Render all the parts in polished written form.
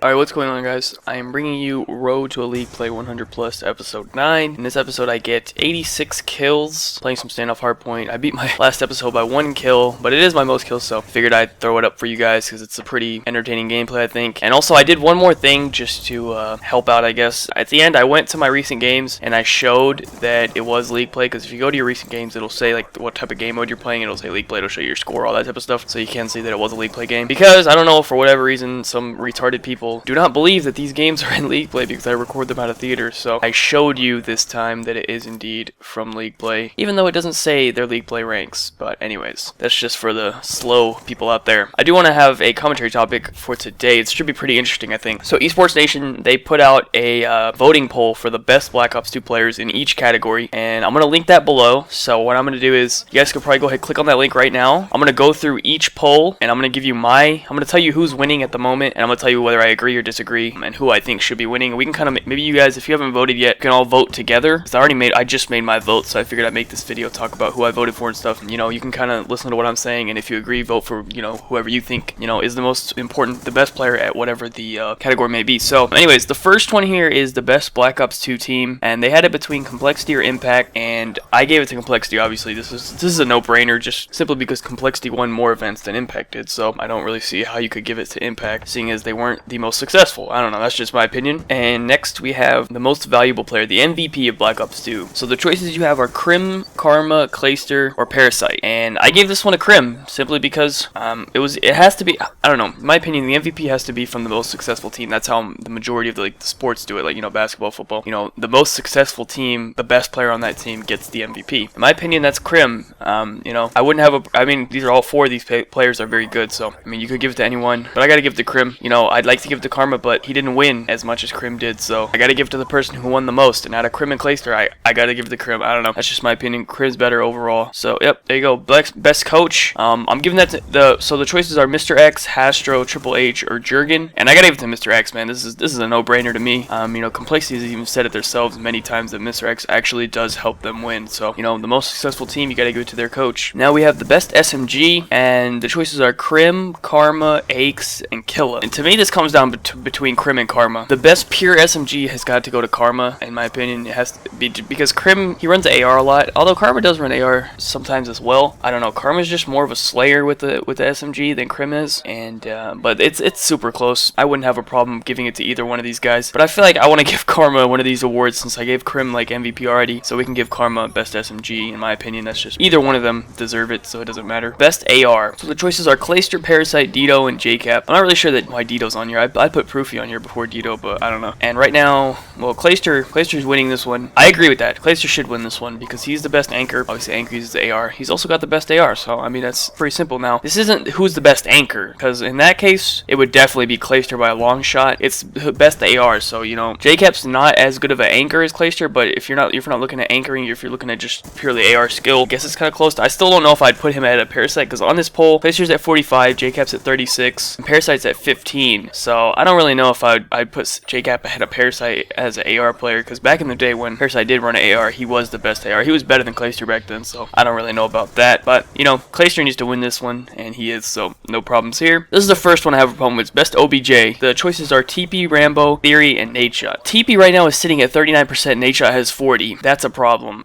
Alright, what's going on, guys? I am bringing you Road to a League Play 100 Plus episode 9. In this episode I get 86 kills playing some standoff hardpoint. I beat my last episode by 1 kill, but it is my most kills, so figured I'd throw it up for you guys because it's a pretty entertaining gameplay, I think. And also I did one more thing just to help out, I guess. At the end I went to my recent games and I showed that it was League Play, because if you go to your recent games it'll say like what type of game mode you're playing. It'll say League Play, it'll show you your score, all that type of stuff, so you can see that it was a League Play game. Because I don't know, for whatever reason, some retarded people do not believe that these games are in League Play because I record them out of theater, so I showed you this time that it is indeed from League Play, even though it doesn't say their League Play ranks. But anyways, that's just for the slow people out there. I do want to have a commentary topic for today. It should be pretty interesting, I think. So Esports Nation, they put out a voting poll for the best Black Ops 2 players in each category, and I'm going to link that below. So what I'm going to do is, you guys could probably go ahead and click on that link right now. I'm going to go through each poll, and I'm going to give you I'm going to tell you who's winning at the moment, and I'm going to tell you whether I agree or disagree and who I think should be winning. We can kind of, maybe you guys, if you haven't voted yet, you can all vote together, because I just made my vote, so I figured I'd make this video talk about who I voted for and stuff. And, you can kind of listen to what I'm saying, and if you agree, vote for, whoever you think, is the most important, the best player at whatever the category may be. So anyways, the first one here is the best Black Ops 2 team, and they had it between Complexity or Impact, and I gave it to Complexity. Obviously this is a no-brainer, just simply because Complexity won more events than Impact did, so I don't really see how you could give it to Impact, seeing as they weren't the most successful. I don't know, that's just my opinion. And next we have the most valuable player, the MVP of Black Ops 2. So the choices you have are Crim, Karma, Clayster, or Parasite. And I gave this one to Crim simply because it has to be, I don't know, in my opinion, the MVP has to be from the most successful team. That's how the majority of the sports do it, like basketball, football. The most successful team, the best player on that team gets the MVP. In my opinion, that's Crim. I wouldn't have these are all four of these players are very good, so you could give it to anyone, but I gotta give it to Crim. I'd like to give it to Karma, but he didn't win as much as Crim did, so I gotta give it to the person who won the most. And out of Crim and Clayster, I gotta give it to Crim. I don't know, that's just my opinion. Crim's better overall. So yep, there you go. Best coach. I'm giving that to the choices are Mr. X, Hastro, Triple H, or Jurgen, and I gotta give it to Mr. X, man. This is a no-brainer to me. Complexity has even said it themselves many times that Mr. X actually does help them win. So the most successful team, you gotta give it to their coach. Now we have the best SMG, and the choices are Crim, Karma, Aches, and Killa. And to me, this comes down between Crim and Karma. The best pure SMG has got to go to Karma, in my opinion. It has to be, because Crim, he runs AR a lot, although Karma does run AR sometimes as well. I don't know, Karma's just more of a slayer with the SMG than Crim is, and but it's super close. I wouldn't have a problem giving it to either one of these guys, but I feel like I want to give Karma one of these awards since I gave Crim like MVP already, so we can give Karma best SMG. In my opinion, that's just, either one of them deserve it, so it doesn't matter. Best AR. So the choices are Clayster, Parasite, Dito, and JCap. I'm not really sure why Dito's on here. I put Proofy on here before Dito, but I don't know. And right now, well, Clayster's winning this one. I agree with that. Clayster should win this one because he's the best anchor. Obviously, anchor uses the AR. He's also got the best AR, so that's pretty simple. Now, this isn't who's the best anchor, because in that case, it would definitely be Clayster by a long shot. It's best AR, so JCap's not as good of an anchor as Clayster, but if you're not looking at anchoring, if you're looking at just purely AR skill, I guess it's kind of close. I still don't know if I'd put him at a Parasite, because on this poll, Clayster's at 45, JCap's at 36, and Parasite's at 15. So I don't really know if I'd put JCap ahead of Parasite as an AR player, because back in the day when Parasite did run an AR, he was the best AR. He was better than Clayster back then, so I don't really know about that. But Clayster needs to win this one, and he is, so no problems here. This is the first one I have a problem with. Best OBJ. The choices are TP, Rambo, Theory, and Nadeshot. TP right now is sitting at 39%, Nadeshot has 40. That's a problem.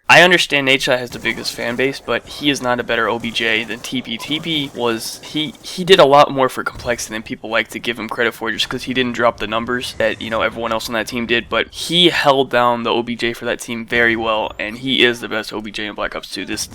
I understand Nadeshot has the biggest fan base, but he is not a better OBJ than TP. TP was, he did a lot more for Complexity than people like to give him credit for, just because he didn't drop the numbers that everyone else on that team did, but he held down the OBJ for that team very well, and he is the best OBJ in Black Ops 2. This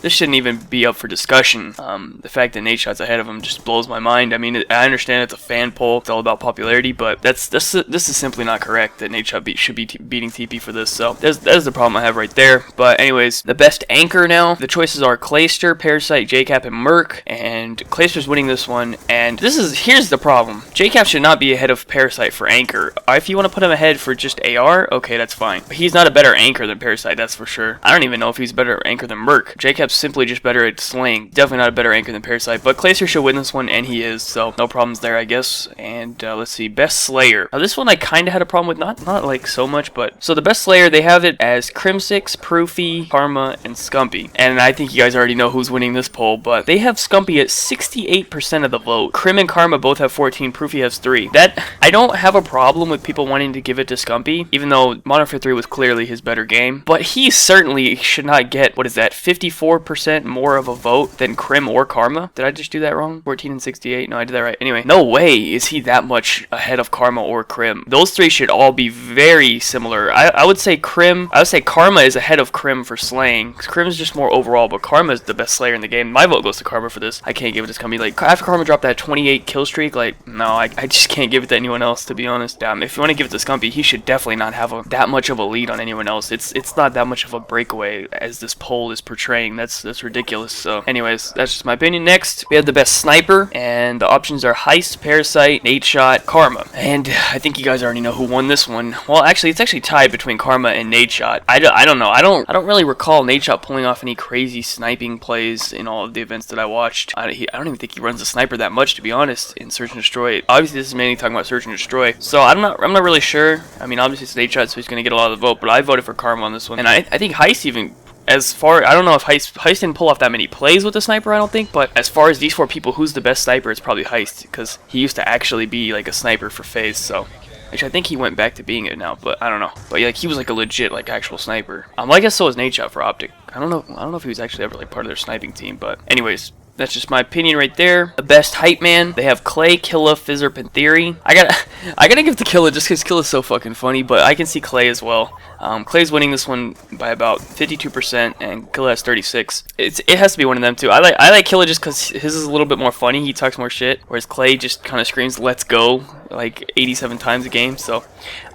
shouldn't even be up for discussion. The fact that Nadeshot's ahead of him just blows my mind. I understand it's a fan poll, it's all about popularity, but this is simply not correct that Nadeshot should be beating TP for this. So that's the problem I have right there. But anyways, the best anchor now, the choices are Clayster, Parasite, JCap, and Merc, and Clayster's winning this one. And here's the problem. JCap should not be ahead of Parasite for anchor. If you want to put him ahead for just AR, okay, that's fine. But he's not a better anchor than Parasite, that's for sure. I don't even know if he's a better anchor than Merc. JCap's simply just better at slaying. Definitely not a better anchor than Parasite, but Clayster should win this one, and he is, so no problems there, I guess. And let's see, best Slayer. Now this one I kind of had a problem with, not like so much, but so the best Slayer, they have it as Crim6, Proofy, Karma, and Scumpy. And I think you guys already know who's winning this poll, but they have Scumpy at 68% of the vote. Crim and Karma both have 14, Proofy proof he has 3. That I don't have a problem with people wanting to give it to Scumpy, even though Modern Warfare 3 was clearly his better game. But he certainly should not get, what is that, 54% more of a vote than Crim or Karma. Did I just do that wrong? 14 and 68? No, I did that right. Anyway, no way is he that much ahead of Karma or Crim. Those 3 should all be very similar. I would say Karma is ahead of Crim for slaying. Crim is just more overall, but Karma is the best slayer in the game. My vote goes to Karma for this. I can't give it to Scumpy. Like, after Karma dropped that 28 kill streak, like, no, I just can't give it to anyone else, to be honest. If you want to give it to Scumpy, he should definitely not have that much of a lead on anyone else. It's not that much of a breakaway as this poll is portraying. That's ridiculous. So, anyways, that's just my opinion. Next, we have the best sniper, and the options are Heist, Parasite, Nate Shot, Karma. And I think you guys already know who won this one. Well, actually, it's actually tied between Karma and Nate Shot. I don't know. I don't really recall Nate Shot pulling off any crazy sniping plays in all of the events that I watched. I don't even think he runs a sniper that much, to be honest, in Search and Destroy. Obviously, this is mainly talking about Search and Destroy. So I'm not really sure. I mean, obviously it's Nate Shot, so he's gonna get a lot of the vote. But I voted for Karma on this one, and I think Heist even. I don't know if Heist didn't pull off that many plays with the sniper, I don't think, but as far as these 4 people, who's the best sniper, it's probably Heist, because he used to actually be like a sniper for FaZe, so. Actually, I think he went back to being it now, but I don't know. But yeah, like, he was like a legit, like, actual sniper. Well, I guess so was Nate Shot for Optic. I don't know if he was actually ever like part of their sniping team, but anyways. That's just my opinion right there. The best hype man, they have Clay, Killa, Fizzerp, and Theory. I gotta give to Killa just because Killa's so fucking funny, but I can see Clay as well. Clay's winning this one by about 52%, and Killa has 36. It has to be one of them too. I like Killa just because his is a little bit more funny. He talks more shit, whereas Clay just kind of screams "Let's go" like 87 times a game. So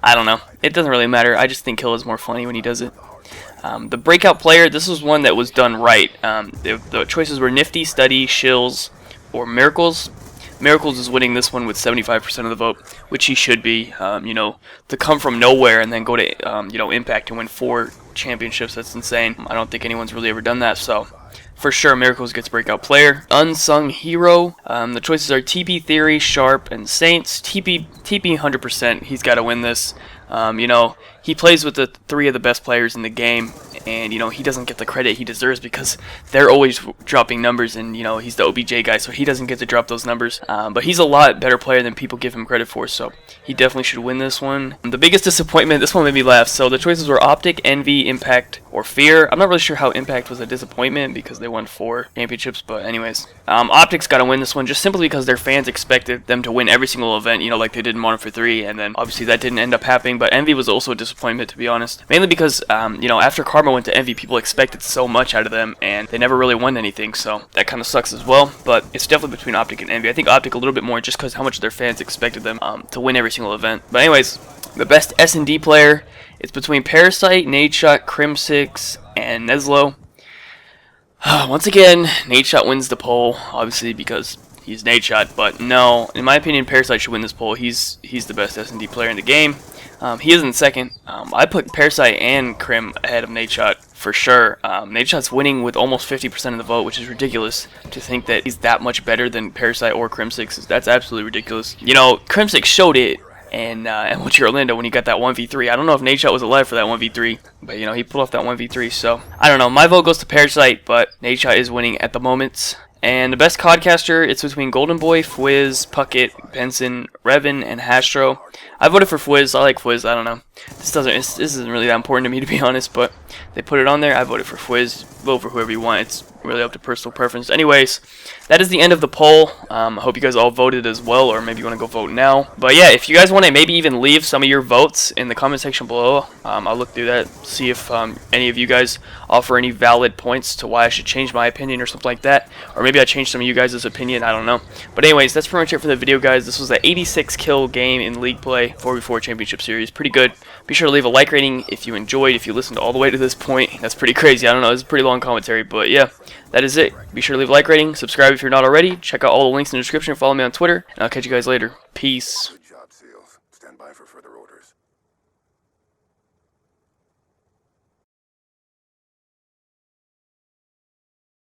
I don't know. It doesn't really matter. I just think Killa's more funny when he does it. The breakout player, this was one that was done right. The choices were Nifty, Study, Shills, or Miracles. Miracles is winning this one with 75% of the vote, which he should be. You know, to come from nowhere and then go to, you know, Impact and win 4 championships, that's insane. I don't think anyone's really ever done that, so for sure Miracles gets breakout player. Unsung hero, the choices are TP, Theory, Sharp, and Saints. TP 100%, he's got to win this. You know, he plays with the 3 of the best players in the game, and, you know, he doesn't get the credit he deserves because they're always dropping numbers, and, you know, he's the OBJ guy, so he doesn't get to drop those numbers. But he's a lot better player than people give him credit for, so he definitely should win this one. The biggest disappointment, this one made me laugh. So the choices were Optic, Envy, Impact, or Fear. I'm not really sure how Impact was a disappointment because they won 4 championships, but anyways. Optic's got to win this one just simply because their fans expected them to win every single event, you know, like they did in Modern Warfare 3, and then obviously that didn't end up happening. But Envy was also a disappointment, to be honest. Mainly because, you know, after Karma went to Envy, people expected so much out of them, and they never really won anything, so that kind of sucks as well. But it's definitely between Optic and Envy. I think Optic a little bit more just because how much their fans expected them to win every single event. But anyways, the best S&D player, it's between Parasite, Nadeshot, Crim6, and Neslo. Once again, Nadeshot wins the poll, obviously because he's Nadeshot, but no, in my opinion, Parasite should win this poll. He's the best S&D player in the game. He is in second. I put Parasite and Crim ahead of Nadeshot for sure. Nadeshot's winning with almost 50% of the vote, which is ridiculous to think that he's that much better than Parasite or Crim6. That's absolutely ridiculous. You know, Crim6 showed it and went to Orlando when he got that 1v3. I don't know if Nadeshot was alive for that 1v3, but, you know, he pulled off that 1v3, so I don't know. My vote goes to Parasite, but Nadeshot is winning at the moment. And the best Codcaster, it's between Golden Boy, Fwiz, Puckett, Benson, Revan, and Hastro. I voted for Fwiz. I like Fwiz. I don't know. This isn't really that important to me, to be honest, but they put it on there. I voted for Fwiz. Vote for whoever you want. It's really up to personal preference. Anyways, that is the end of the poll. I hope you guys all voted as well, or maybe you want to go vote now. But yeah, if you guys want to maybe even leave some of your votes in the comment section below, I'll look through that, see if any of you guys offer any valid points to why I should change my opinion or something like that. Or maybe I changed some of you guys' opinion, I don't know. But anyways, that's pretty much it for the video, guys. This was an 86 kill game in League Play 4v4 Championship Series. Pretty good. Be sure to leave a like rating if you enjoyed, if you listened all the way to this point. That's pretty crazy. I don't know, it's a pretty long commentary, but yeah, that is it. Be sure to leave a like rating, subscribe if you're not already, check out all the links in the description, follow me on Twitter, and I'll catch you guys later. Peace.